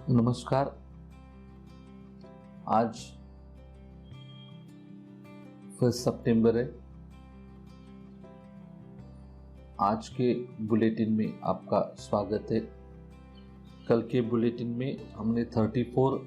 नमस्कार। आज 1 सितंबर है। आज के बुलेटिन में आपका स्वागत है। कल के बुलेटिन में हमने 34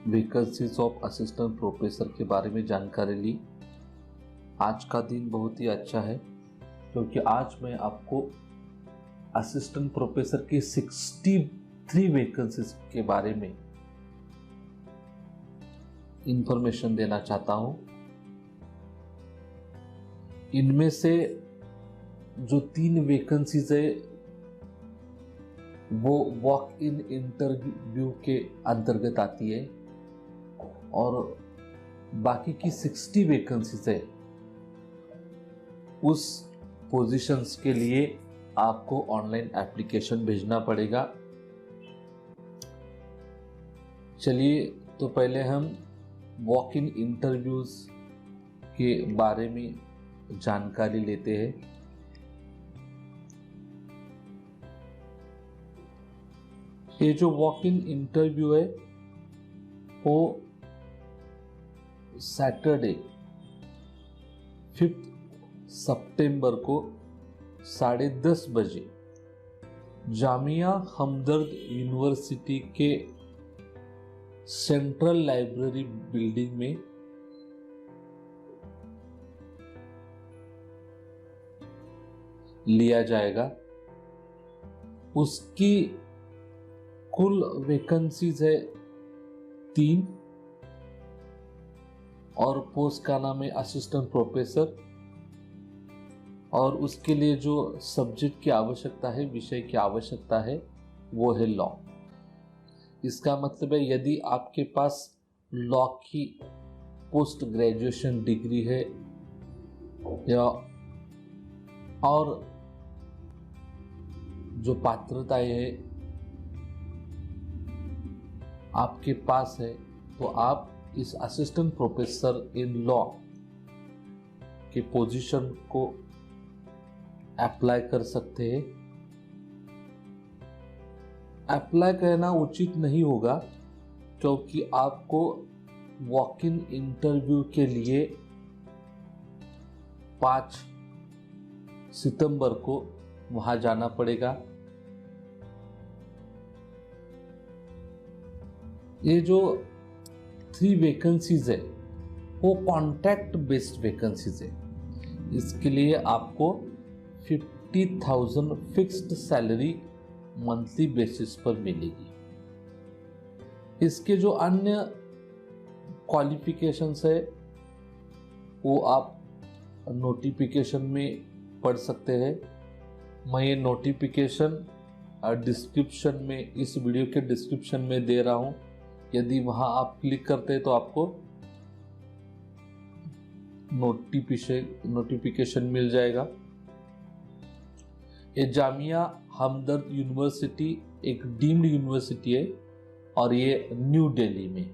वैकेंसीज ऑफ असिस्टेंट प्रोफेसर के बारे में जानकारी ली। आज का दिन बहुत ही अच्छा है क्योंकि आज मैं आपको असिस्टेंट प्रोफेसर की 63 वैकेंसीज के बारे में इंफॉर्मेशन देना चाहता हूं। इनमें से जो 3 वैकेंसीज है वो वॉक इन इंटरव्यू के अंतर्गत आती है और बाकी की 60 वैकेंसीज है उस पोजीशंस के लिए आपको ऑनलाइन एप्लीकेशन भेजना पड़ेगा। चलिए तो पहले हम वॉक इन इंटरव्यूज के बारे में जानकारी लेते हैं। ये जो वॉक इन इंटरव्यू है वो सैटरडे 5 सितंबर को 10:30 बजे जामिया हमदर्द यूनिवर्सिटी के सेंट्रल लाइब्रेरी बिल्डिंग में लिया जाएगा। उसकी कुल वैकेंसीज है 3 और पोस्ट का नाम है असिस्टेंट प्रोफेसर। और उसके लिए जो सब्जेक्ट की आवश्यकता है, विषय की आवश्यकता है, वो है लॉ। इसका मतलब है यदि आपके पास लॉ की पोस्ट ग्रेजुएशन डिग्री है या और जो पात्रताएं है आपके पास है तो आप इस असिस्टेंट प्रोफेसर इन लॉ के पोजीशन को अप्लाई कर सकते हैं। अप्लाई करना उचित नहीं होगा क्योंकि आपको वॉक इन इंटरव्यू के लिए 5 सितंबर को वहां जाना पड़ेगा। ये जो 3 वैकेंसीज है वो कॉन्ट्रैक्ट बेस्ड वैकेंसीज है। इसके लिए आपको 50,000 फिक्स्ड सैलरी मंथली बेसिस पर मिलेगी। इसके जो अन्य क्वालिफिकेशंस है वो आप नोटिफिकेशन में पढ़ सकते हैं। मैं ये नोटिफिकेशन डिस्क्रिप्शन में, इस वीडियो के डिस्क्रिप्शन में दे रहा हूं। यदि वहां आप क्लिक करते हैं तो आपको नोटिफिकेशन मिल जाएगा। ये जामिया हमदर्द यूनिवर्सिटी एक डीम्ड यूनिवर्सिटी है और ये न्यू दिल्ली में।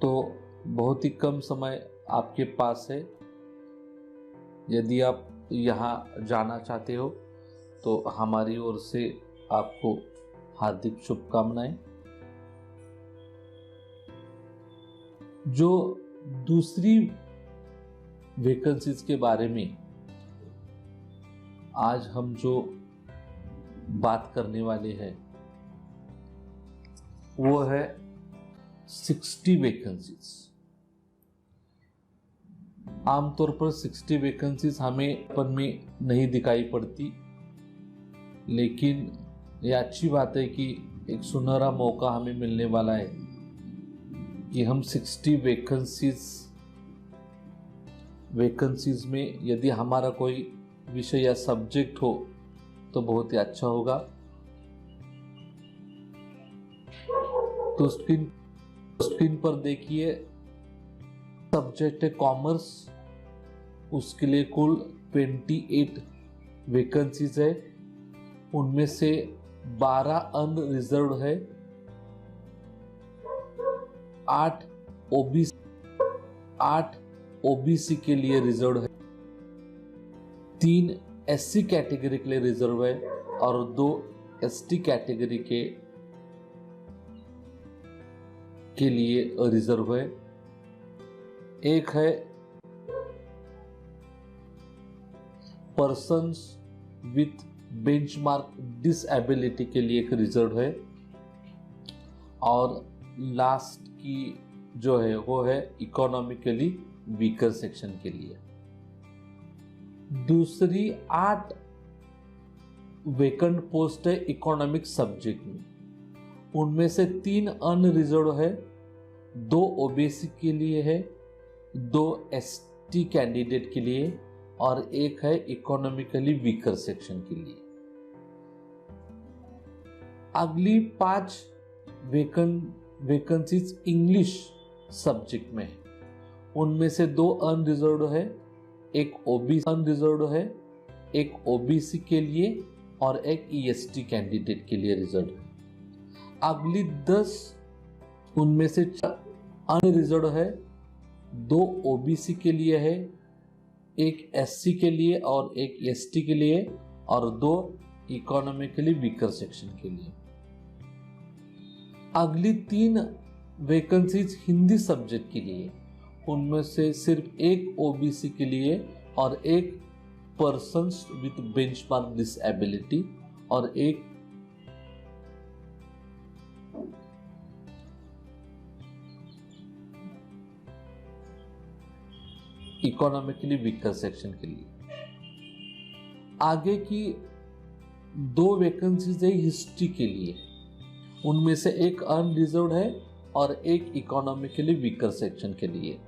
तो बहुत ही कम समय आपके पास है। यदि आप यहाँ जाना चाहते हो तो हमारी ओर से आपको हार्दिक शुभकामनाएं। जो दूसरी वैकेंसीज के बारे में आज हम जो बात करने वाले हैं वो है 60 वैकेंसीज। आमतौर पर 60 वैकेंसीज हमें अपन में नहीं दिखाई पड़ती, लेकिन ये अच्छी बात है कि एक सुनहरा मौका हमें मिलने वाला है कि हम 60 वैकेंसीज में यदि हमारा कोई विषय या सब्जेक्ट हो तो बहुत ही अच्छा होगा। तो स्क्रीन पर देखिए, सब्जेक्ट है कॉमर्स। उसके लिए कुल 28 वैकेंसीज है। उनमें से 12 अनरिजर्व है, 8 ओबीसी के लिए रिजर्व है, 3 एससी कैटेगरी के लिए रिजर्व है और 2 एसटी कैटेगरी के लिए रिजर्व है। एक है पर्सन्स विथ बेंचमार्क डिसएबिलिटी के लिए एक रिजर्व है, और लास्ट की जो है वो है इकोनॉमिकली वीकर सेक्शन के लिए। दूसरी 8 वेकेंट पोस्ट है इकोनॉमिक सब्जेक्ट में, उनमें से 3 अनरिजर्व है, 2 ओबीसी के लिए है, 2 एसटी कैंडिडेट के लिए, और एक है इकोनॉमिकली वीकर सेक्शन के लिए। अगली 5 वैकेंसीज इंग्लिश सब्जेक्ट में है, उनमें से 2 अनरिजर्व्ड है, एक ओबीसी अनरिजर्व्ड है, एक ओबीसी के लिए और एक ईएसटी कैंडिडेट के लिए रिजर्व है। अगली 10 उनमें से अनरिजर्व्ड है, 2 ओबीसी के लिए है, एक एससी के लिए और एक एसटी के लिए, और 2 इकोनॉमिकली वीकर सेक्शन के लिए। अगली 3 वैकेंसीज हिंदी सब्जेक्ट के लिए, उनमें से सिर्फ एक ओबीसी के लिए और एक पर्सन्स विथ बेंचमार्क डिसएबिलिटी और एक इकोनॉमिकली वीकर सेक्शन के लिए। आगे की 2 वैकेंसीज है हिस्ट्री के लिए, उनमें से एक अनरिजर्व्ड है और एक इकोनॉमिकली वीकर सेक्शन के लिए।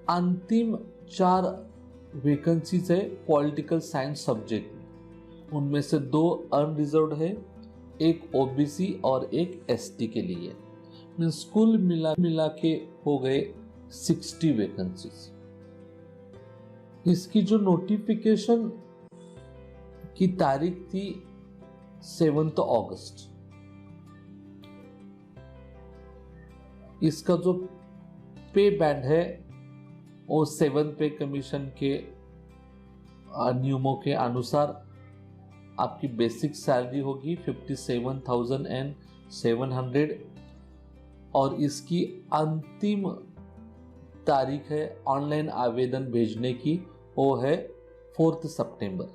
अंतिम 4 वैकेंसीज है पॉलिटिकल साइंस सब्जेक्ट में, उनमें से 2 अनरिजर्व्ड है, एक ओबीसी और एक एसटी के लिए। कुल मिला के हो गए 60 वैकेंसीज। इसकी जो नोटिफिकेशन की तारीख थी 7 अगस्त। इसका जो पे बैंड है वो 7 पे कमीशन के नियमों के अनुसार आपकी बेसिक सैलरी होगी 57,700 और इसकी अंतिम तारीख है ऑनलाइन आवेदन भेजने की, वो है 4 सितंबर।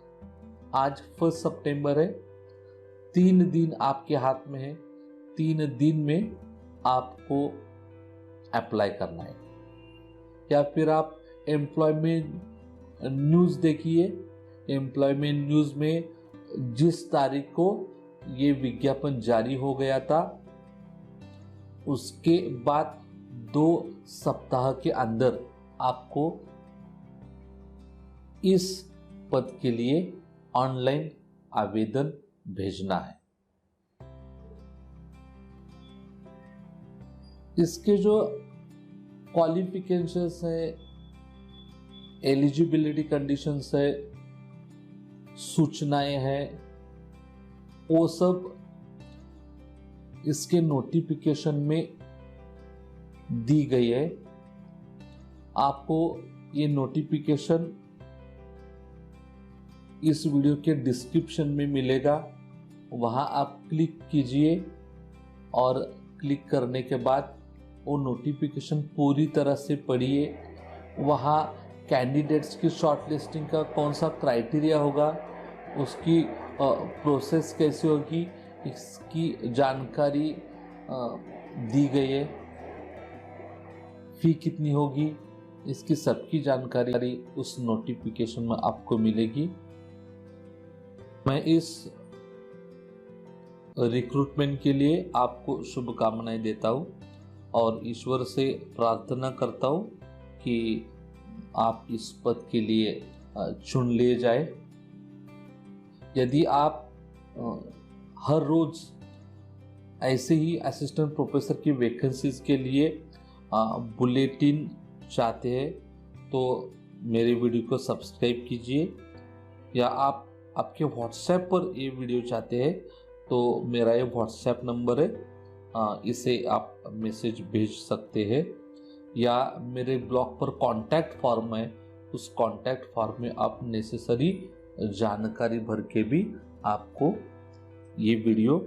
आज 1 सितंबर है, 3 दिन आपके हाथ में है, 3 दिन में आपको अप्लाई करना है। या फिर आप एम्प्लॉयमेंट न्यूज़ देखिए, एम्प्लॉयमेंट न्यूज़ में जिस तारीख को ये विज्ञापन जारी हो गया था उसके बाद 2 सप्ताह के अंदर आपको इस पद के लिए ऑनलाइन आवेदन भेजना है। इसके जो क्वालिफिकेशंस है, एलिजिबिलिटी कंडीशंस है, सूचनाएं हैं, वो सब इसके नोटिफिकेशन में दी गई है। आपको ये नोटिफिकेशन इस वीडियो के डिस्क्रिप्शन में मिलेगा, वहां आप क्लिक कीजिए और क्लिक करने के बाद वो नोटिफिकेशन पूरी तरह से पढ़िए। वहाँ कैंडिडेट्स की शॉर्टलिस्टिंग का कौन सा क्राइटेरिया होगा, उसकी प्रोसेस कैसे होगी, इसकी जानकारी दी गई है। फी कितनी होगी, इसकी सबकी जानकारी उस नोटिफिकेशन में आपको मिलेगी। मैं इस रिक्रूटमेंट के लिए आपको शुभकामनाएं देता हूँ और ईश्वर से प्रार्थना करता हूँ कि आप इस पद के लिए चुन लिए जाए। यदि आप हर रोज ऐसे ही असिस्टेंट प्रोफेसर की वैकेंसीज के लिए बुलेटिन चाहते हैं तो मेरे वीडियो को सब्सक्राइब कीजिए, या आप आपके व्हाट्सएप पर ये वीडियो चाहते हैं तो मेरा ये व्हाट्सएप नंबर है, इसे आप मैसेज भेज सकते हैं, या मेरे ब्लॉग पर कॉन्टैक्ट फॉर्म है, उस कॉन्टैक्ट फॉर्म में आप नेसेसरी जानकारी भर के भी आपको ये वीडियो